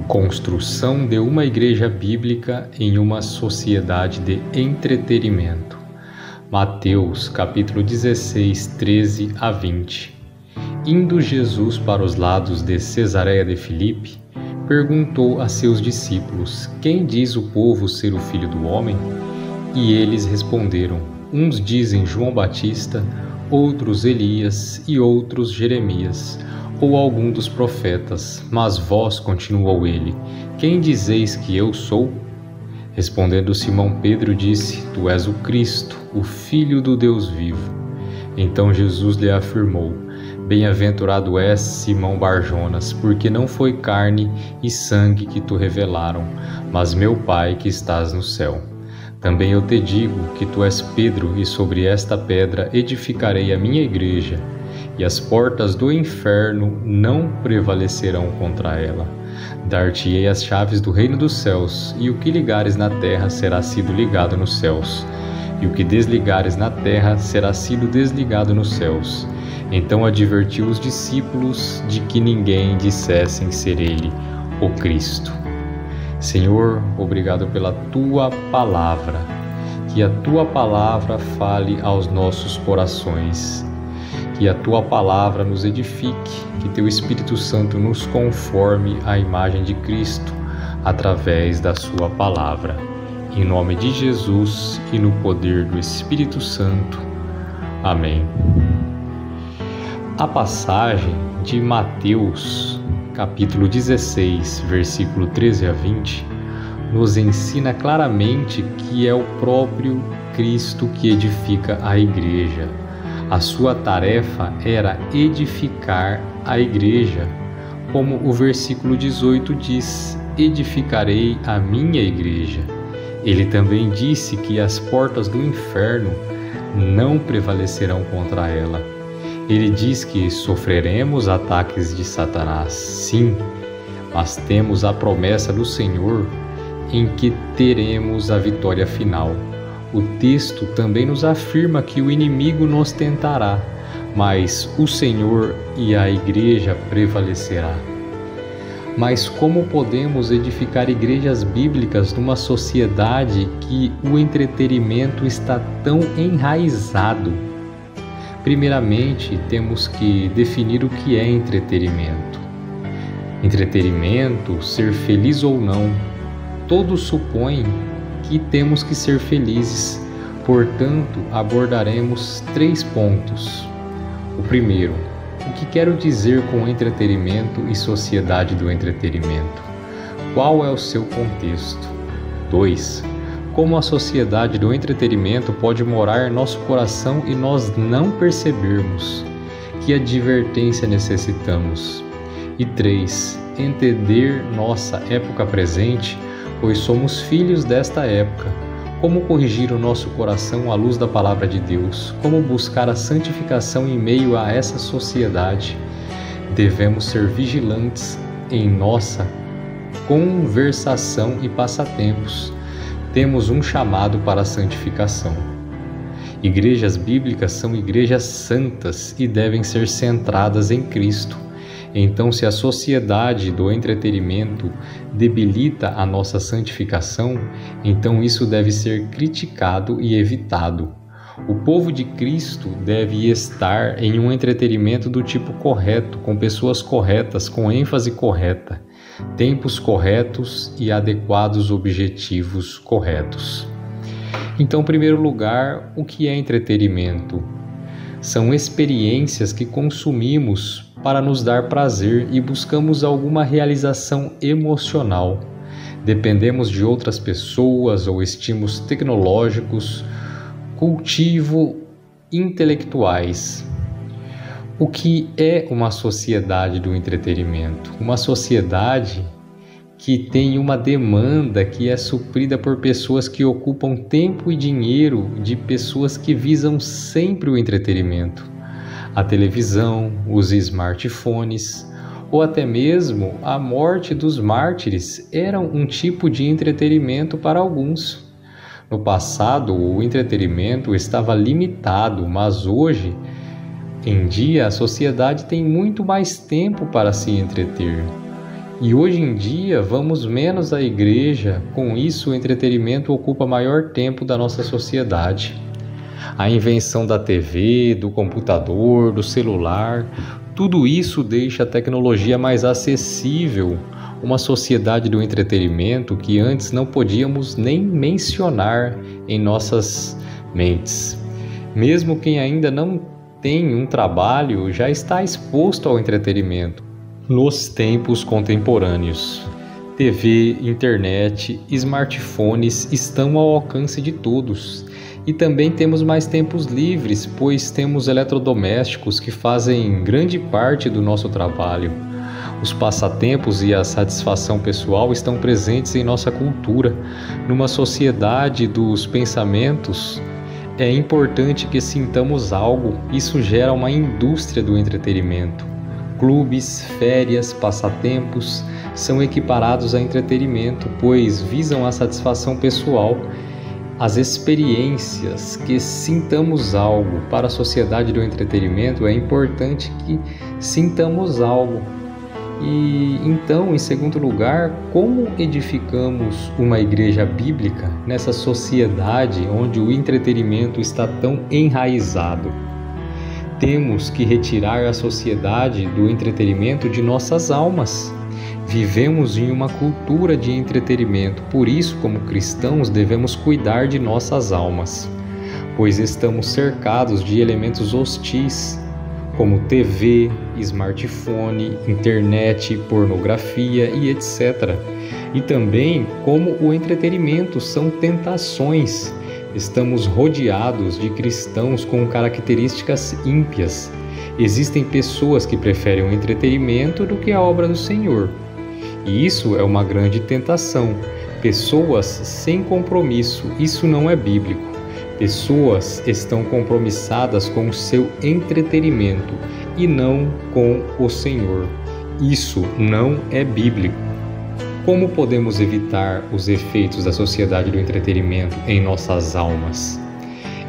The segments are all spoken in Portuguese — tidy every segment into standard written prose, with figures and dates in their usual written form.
Construção de uma igreja bíblica em uma sociedade de entretenimento. Mateus, capítulo 16, 13 a 20. Indo Jesus para os lados de Cesareia de Filipe, perguntou a seus discípulos: Quem diz o povo ser o Filho do Homem? E eles responderam: Uns dizem João Batista, outros Elias e outros Jeremias, ou algum dos profetas. Mas vós, continuou ele, quem dizeis que eu sou? Respondendo Simão Pedro disse: Tu és o Cristo, o Filho do Deus vivo. Então Jesus lhe afirmou: Bem-aventurado és, Simão Barjonas, porque não foi carne e sangue que te revelaram, mas meu Pai que estás no céu. Também eu te digo que tu és Pedro, e sobre esta pedra edificarei a minha igreja, e as portas do inferno não prevalecerão contra ela. Dar-te-ei as chaves do reino dos céus, e o que ligares na terra será sido ligado nos céus, e o que desligares na terra será sido desligado nos céus. Então advertiu os discípulos de que ninguém dissessem ser ele o Cristo. Senhor, obrigado pela Tua Palavra. Que a Tua Palavra fale aos nossos corações. Que a Tua Palavra nos edifique. Que Teu Espírito Santo nos conforme à imagem de Cristo através da Sua Palavra. Em nome de Jesus e no poder do Espírito Santo. Amém. A passagem de Mateus, capítulo 16, versículo 13 a 20, nos ensina claramente que é o próprio Cristo que edifica a igreja. A sua tarefa era edificar a igreja, como o versículo 18 diz: edificarei a minha igreja. Ele também disse que as portas do inferno não prevalecerão contra ela. Ele diz que sofreremos ataques de Satanás, sim, mas temos a promessa do Senhor em que teremos a vitória final. O texto também nos afirma que o inimigo nos tentará, mas o Senhor e a igreja prevalecerá. Mas como podemos edificar igrejas bíblicas numa sociedade que o entretenimento está tão enraizado? Primeiramente, temos que definir o que é entretenimento. Entretenimento, ser feliz ou não, todos supõem que temos que ser felizes. Portanto, abordaremos 3 pontos. O primeiro, o que quero dizer com entretenimento e sociedade do entretenimento? Qual é o seu contexto? 2. Como a sociedade do entretenimento pode morar em nosso coração e nós não percebermos? Que advertência necessitamos? E 3. Entender nossa época presente, pois somos filhos desta época. Como corrigir o nosso coração à luz da Palavra de Deus? Como buscar a santificação em meio a essa sociedade? Devemos ser vigilantes em nossa conversação e passatempos. Temos um chamado para a santificação. Igrejas bíblicas são igrejas santas e devem ser centradas em Cristo. Então, se a sociedade do entretenimento debilita a nossa santificação, então isso deve ser criticado e evitado. O povo de Cristo deve estar em um entretenimento do tipo correto, com pessoas corretas, com ênfase correta, tempos corretos e adequados objetivos corretos. Então, em primeiro lugar, o que é entretenimento? São experiências que consumimos para nos dar prazer e buscamos alguma realização emocional. Dependemos de outras pessoas ou estímulos tecnológicos, cultivo intelectuais. O que é uma sociedade do entretenimento? Uma sociedade que tem uma demanda que é suprida por pessoas que ocupam tempo e dinheiro de pessoas que visam sempre o entretenimento. A televisão, os smartphones ou até mesmo a morte dos mártires eram um tipo de entretenimento para alguns. No passado, o entretenimento estava limitado, mas hoje em dia, a sociedade tem muito mais tempo para se entreter. E hoje em dia vamos menos à igreja, com isso o entretenimento ocupa maior tempo da nossa sociedade. A invenção da TV, do computador, do celular, tudo isso deixa a tecnologia mais acessível, uma sociedade do entretenimento que antes não podíamos nem mencionar em nossas mentes. Mesmo quem ainda não tem um trabalho já está exposto ao entretenimento nos tempos contemporâneos. TV, internet, smartphones estão ao alcance de todos. E também temos mais tempos livres, pois temos eletrodomésticos que fazem grande parte do nosso trabalho. Os passatempos e a satisfação pessoal estão presentes em nossa cultura. Numa sociedade dos pensamentos, é importante que sintamos algo. Isso gera uma indústria do entretenimento. Clubes, férias, passatempos são equiparados a entretenimento, pois visam a satisfação pessoal. As experiências, que sintamos algo. Para a sociedade do entretenimento é importante que sintamos algo. E então, em segundo lugar, como edificamos uma igreja bíblica nessa sociedade onde o entretenimento está tão enraizado? Temos que retirar a sociedade do entretenimento de nossas almas. Vivemos em uma cultura de entretenimento, por isso, como cristãos, devemos cuidar de nossas almas, pois estamos cercados de elementos hostis, como TV, smartphone, internet, pornografia e etc. E também, como o entretenimento são tentações. Estamos rodeados de cristãos com características ímpias. Existem pessoas que preferem o entretenimento do que a obra do Senhor. E isso é uma grande tentação. Pessoas sem compromisso, isso não é bíblico. Pessoas estão compromissadas com o seu entretenimento e não com o Senhor. Isso não é bíblico. Como podemos evitar os efeitos da sociedade do entretenimento em nossas almas?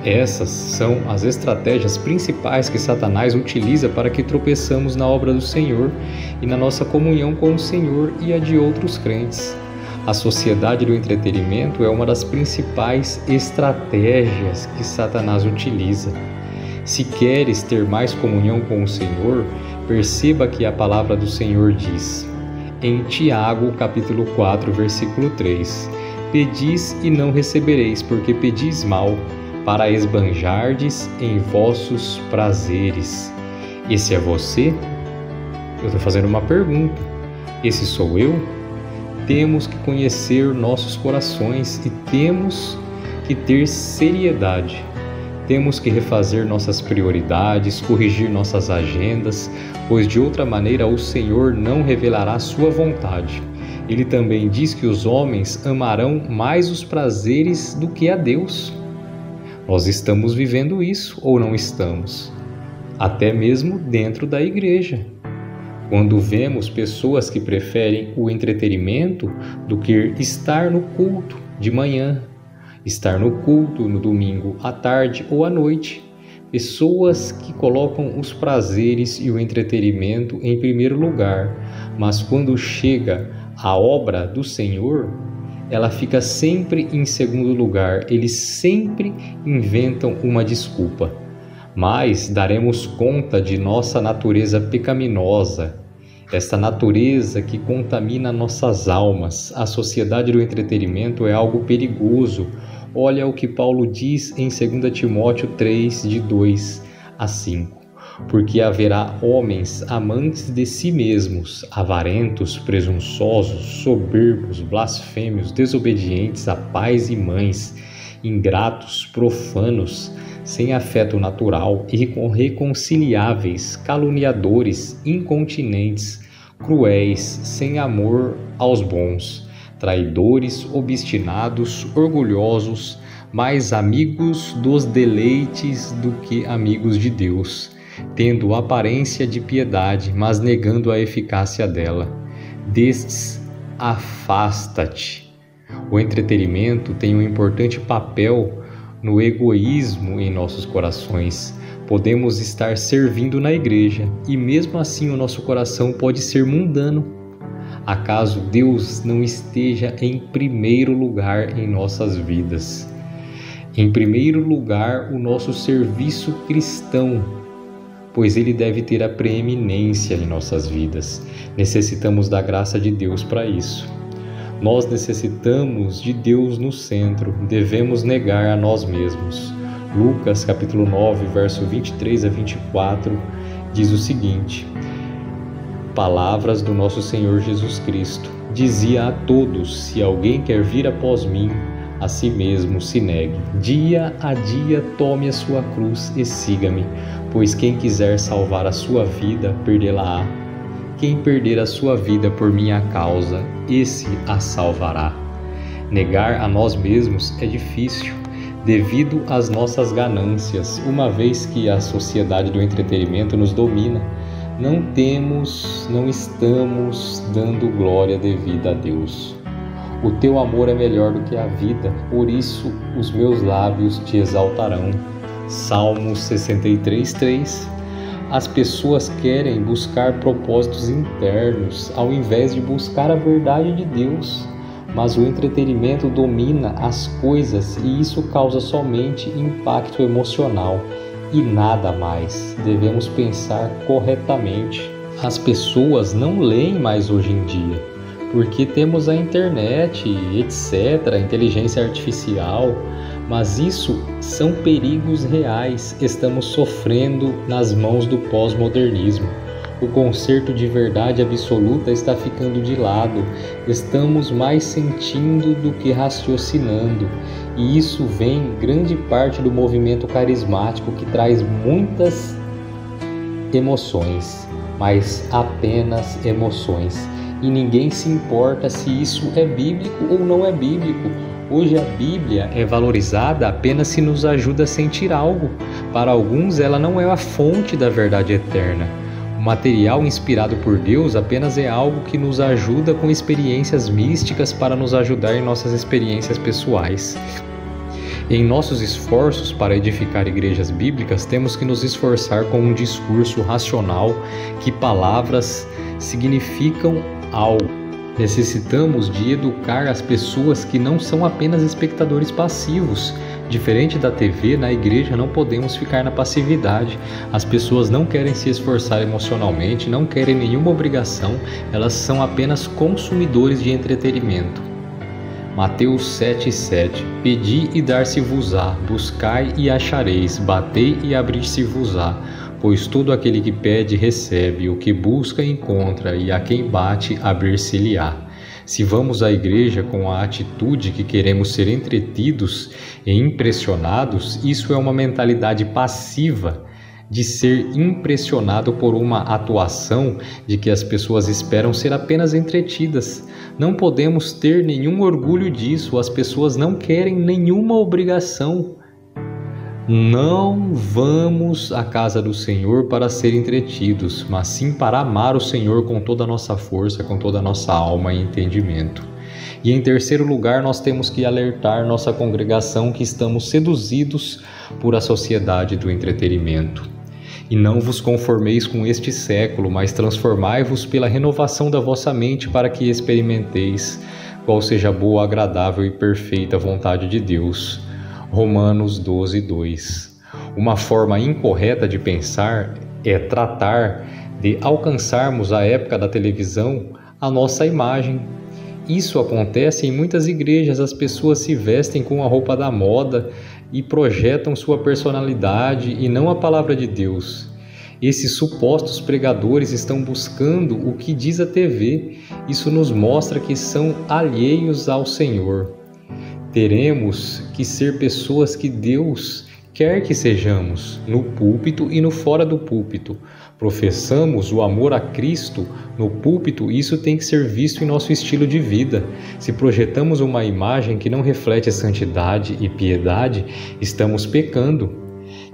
Essas são as estratégias principais que Satanás utiliza para que tropeçamos na obra do Senhor e na nossa comunhão com o Senhor e a de outros crentes. A sociedade do entretenimento é uma das principais estratégias que Satanás utiliza. Se queres ter mais comunhão com o Senhor, perceba que a palavra do Senhor diz, em Tiago, capítulo 4, versículo 3, pedis e não recebereis, porque pedis mal, para esbanjardes em vossos prazeres. Esse é você? Eu estou fazendo uma pergunta. Esse sou eu? Temos que conhecer nossos corações e temos que ter seriedade. Temos que refazer nossas prioridades, corrigir nossas agendas, pois de outra maneira o Senhor não revelará sua vontade. Ele também diz que os homens amarão mais os prazeres do que a Deus. Nós estamos vivendo isso ou não estamos? Até mesmo dentro da igreja. Quando vemos pessoas que preferem o entretenimento do que estar no culto de manhã, estar no culto no domingo à tarde ou à noite. Pessoas que colocam os prazeres e o entretenimento em primeiro lugar, mas quando chega a obra do Senhor, ela fica sempre em segundo lugar. Eles sempre inventam uma desculpa. Mas daremos conta de nossa natureza pecaminosa, esta natureza que contamina nossas almas. A sociedade do entretenimento é algo perigoso. Olha o que Paulo diz em 2 Timóteo 3, de 2 a 5. Porque haverá homens amantes de si mesmos, avarentos, presunçosos, soberbos, blasfêmios, desobedientes a pais e mães, ingratos, profanos, sem afeto natural, irreconciliáveis, caluniadores, incontinentes, cruéis, sem amor aos bons, traidores, obstinados, orgulhosos, mais amigos dos deleites do que amigos de Deus, tendo aparência de piedade, mas negando a eficácia dela. Destes, afasta-te. O entretenimento tem um importante papel no egoísmo em nossos corações. Podemos estar servindo na igreja e mesmo assim o nosso coração pode ser mundano. Acaso Deus não esteja em primeiro lugar em nossas vidas? Em primeiro lugar, o nosso serviço cristão, pois ele deve ter a preeminência em nossas vidas. Necessitamos da graça de Deus para isso. Nós necessitamos de Deus no centro, devemos negar a nós mesmos. Lucas capítulo 9, verso 23 a 24, diz o seguinte: palavras do nosso Senhor Jesus Cristo. Dizia a todos: se alguém quer vir após mim, a si mesmo se negue. Dia a dia tome a sua cruz e siga-me, pois quem quiser salvar a sua vida, perdê-la-á. Quem perder a sua vida por minha causa, esse a salvará. Negar a nós mesmos é difícil, devido às nossas ganâncias, uma vez que a sociedade do entretenimento nos domina. Não estamos dando glória devida a Deus. O teu amor é melhor do que a vida, por isso os meus lábios te exaltarão. Salmos 63:3. As pessoas querem buscar propósitos internos, ao invés de buscar a verdade de Deus. Mas o entretenimento domina as coisas e isso causa somente impacto emocional e nada mais. Devemos pensar corretamente. As pessoas não leem mais hoje em dia, porque temos a internet, etc., a inteligência artificial, mas isso são perigos reais. Estamos sofrendo nas mãos do pós-modernismo. O conceito de verdade absoluta está ficando de lado. Estamos mais sentindo do que raciocinando. E isso vem grande parte do movimento carismático, que traz muitas emoções, mas apenas emoções. E ninguém se importa se isso é bíblico ou não é bíblico. Hoje a Bíblia é valorizada apenas se nos ajuda a sentir algo. Para alguns, ela não é a fonte da verdade eterna. O material inspirado por Deus apenas é algo que nos ajuda com experiências místicas para nos ajudar em nossas experiências pessoais. Em nossos esforços para edificar igrejas bíblicas, temos que nos esforçar com um discurso racional, que palavras significam algo. Necessitamos de educar as pessoas que não são apenas espectadores passivos. Diferente da TV, na igreja não podemos ficar na passividade. As pessoas não querem se esforçar emocionalmente, não querem nenhuma obrigação, elas são apenas consumidores de entretenimento. Mateus 7,7. Pedi e dar-se-vos-á, buscai e achareis, batei e abrir-se-vos-á. Pois todo aquele que pede recebe, o que busca encontra, e a quem bate abrir-se-lhe-á. Se vamos à igreja com a atitude que queremos ser entretidos e impressionados, isso é uma mentalidade passiva de ser impressionado por uma atuação de que as pessoas esperam ser apenas entretidas. Não podemos ter nenhum orgulho disso, as pessoas não querem nenhuma obrigação. Não vamos à casa do Senhor para ser entretidos, mas sim para amar o Senhor com toda a nossa força, com toda a nossa alma e entendimento. E em terceiro lugar, nós temos que alertar nossa congregação que estamos seduzidos por a sociedade do entretenimento. E não vos conformeis com este século, mas transformai-vos pela renovação da vossa mente, para que experimenteis qual seja a boa, agradável e perfeita vontade de Deus. Romanos 12:2. Uma forma incorreta de pensar é tratar de alcançarmos à época da televisão a nossa imagem. Isso acontece em muitas igrejas, as pessoas se vestem com a roupa da moda e projetam sua personalidade e não a palavra de Deus. Esses supostos pregadores estão buscando o que diz a TV. Isso nos mostra que são alheios ao Senhor. Teremos que ser pessoas que Deus quer que sejamos, no púlpito e no fora do púlpito. Professamos o amor a Cristo no púlpito, isso tem que ser visto em nosso estilo de vida. Se projetamos uma imagem que não reflete santidade e piedade, estamos pecando.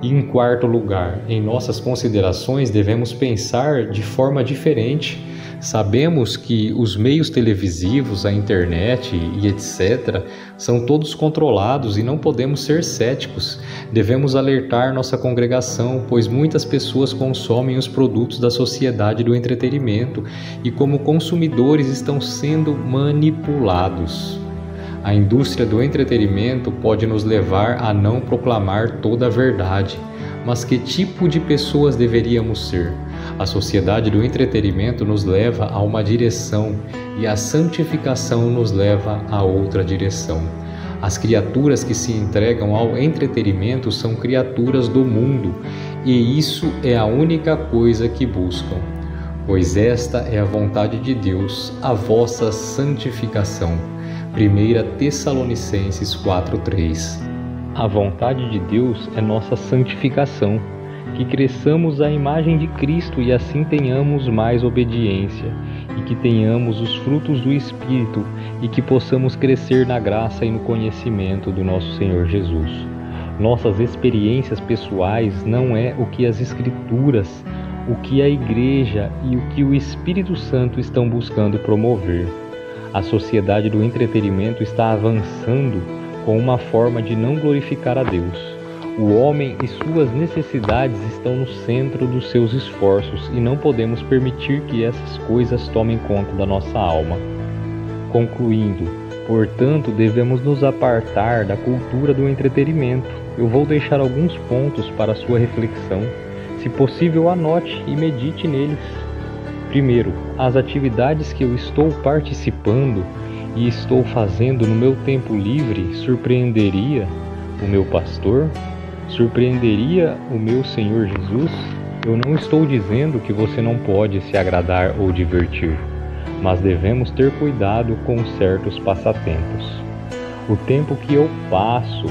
E em quarto lugar, em nossas considerações devemos pensar de forma diferente. Sabemos que os meios televisivos, a internet e etc. são todos controlados e não podemos ser céticos. Devemos alertar nossa congregação, pois muitas pessoas consomem os produtos da sociedade do entretenimento e, como consumidores, estão sendo manipulados. A indústria do entretenimento pode nos levar a não proclamar toda a verdade. Mas que tipo de pessoas deveríamos ser? A sociedade do entretenimento nos leva a uma direção e a santificação nos leva a outra direção. As criaturas que se entregam ao entretenimento são criaturas do mundo, e isso é a única coisa que buscam. Pois esta é a vontade de Deus, a vossa santificação. 1 Tessalonicenses 4:3. A vontade de Deus é nossa santificação, que cresçamos à imagem de Cristo e assim tenhamos mais obediência, e que tenhamos os frutos do Espírito e que possamos crescer na graça e no conhecimento do nosso Senhor Jesus. Nossas experiências pessoais não é o que as Escrituras, o que a Igreja e o que o Espírito Santo estão buscando promover. A sociedade do entretenimento está avançando com uma forma de não glorificar a Deus. O homem e suas necessidades estão no centro dos seus esforços e não podemos permitir que essas coisas tomem conta da nossa alma. Concluindo, portanto, devemos nos apartar da cultura do entretenimento. Eu vou deixar alguns pontos para sua reflexão. Se possível, anote e medite neles. Primeiro, as atividades que eu estou participando e estou fazendo no meu tempo livre surpreenderia o meu pastor? Surpreenderia o meu Senhor Jesus? Eu não estou dizendo que você não pode se agradar ou divertir, mas devemos ter cuidado com certos passatempos. O tempo que eu passo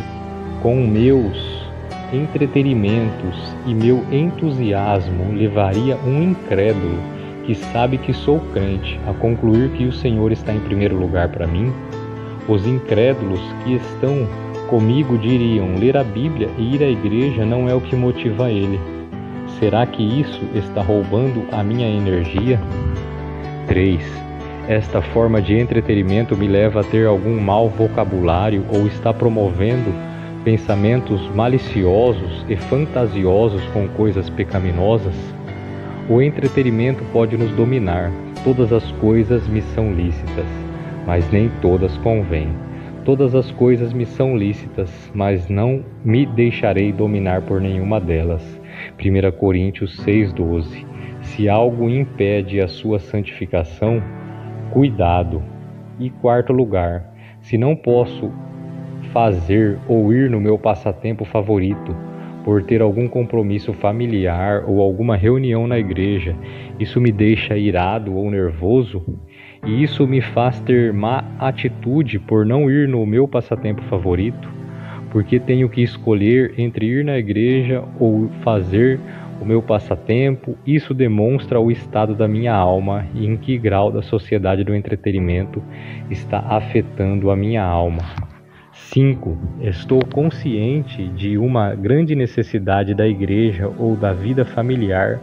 com meus entretenimentos e meu entusiasmo levaria um incrédulo que sabe que sou crente a concluir que o Senhor está em primeiro lugar para mim? Os incrédulos que estão comigo diriam: ler a Bíblia e ir à igreja não é o que motiva ele. Será que isso está roubando a minha energia? 3. Esta forma de entretenimento me leva a ter algum mau vocabulário ou está promovendo pensamentos maliciosos e fantasiosos com coisas pecaminosas? O entretenimento pode nos dominar. Todas as coisas me são lícitas, mas nem todas convêm. Todas as coisas me são lícitas, mas não me deixarei dominar por nenhuma delas. 1 Coríntios 6:12. Se algo impede a sua santificação, cuidado. E quarto lugar, se não posso fazer ou ir no meu passatempo favorito, por ter algum compromisso familiar ou alguma reunião na igreja, isso me deixa irado ou nervoso? E isso me faz ter má atitude por não ir no meu passatempo favorito? Porque tenho que escolher entre ir na igreja ou fazer o meu passatempo? Isso demonstra o estado da minha alma e em que grau da sociedade do entretenimento está afetando a minha alma. 5. Estou consciente de uma grande necessidade da igreja ou da vida familiar,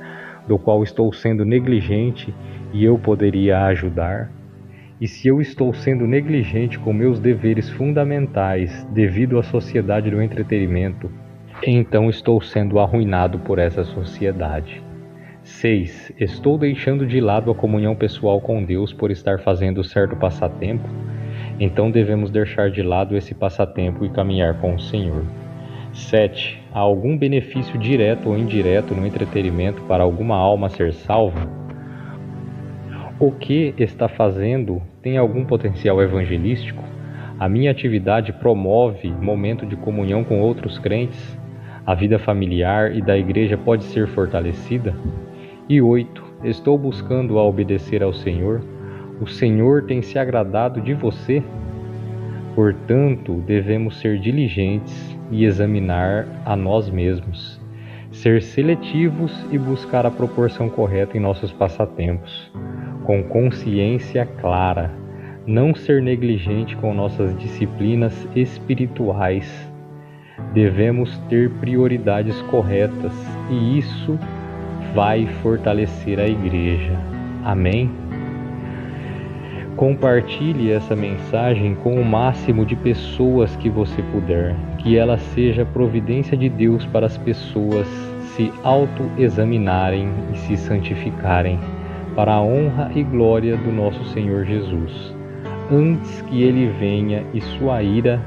do qual estou sendo negligente e eu poderia ajudar? E se eu estou sendo negligente com meus deveres fundamentais devido à sociedade do entretenimento, então estou sendo arruinado por essa sociedade. 6. Estou deixando de lado a comunhão pessoal com Deus por estar fazendo certo passatempo? Então devemos deixar de lado esse passatempo e caminhar com o Senhor. 7. Há algum benefício direto ou indireto no entretenimento para alguma alma ser salva? O que está fazendo tem algum potencial evangelístico? A minha atividade promove momento de comunhão com outros crentes? A vida familiar e da igreja pode ser fortalecida? E 8. Estou buscando a obedecer ao Senhor? O Senhor tem se agradado de você? Portanto, devemos ser diligentes e examinar a nós mesmos, ser seletivos e buscar a proporção correta em nossos passatempos, com consciência clara, não ser negligente com nossas disciplinas espirituais. Devemos ter prioridades corretas e isso vai fortalecer a igreja. Amém? Compartilhe essa mensagem com o máximo de pessoas que você puder, que ela seja providência de Deus para as pessoas se autoexaminarem e se santificarem, para a honra e glória do nosso Senhor Jesus, antes que Ele venha e sua ira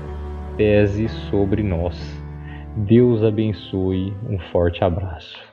pese sobre nós. Deus abençoe, um forte abraço.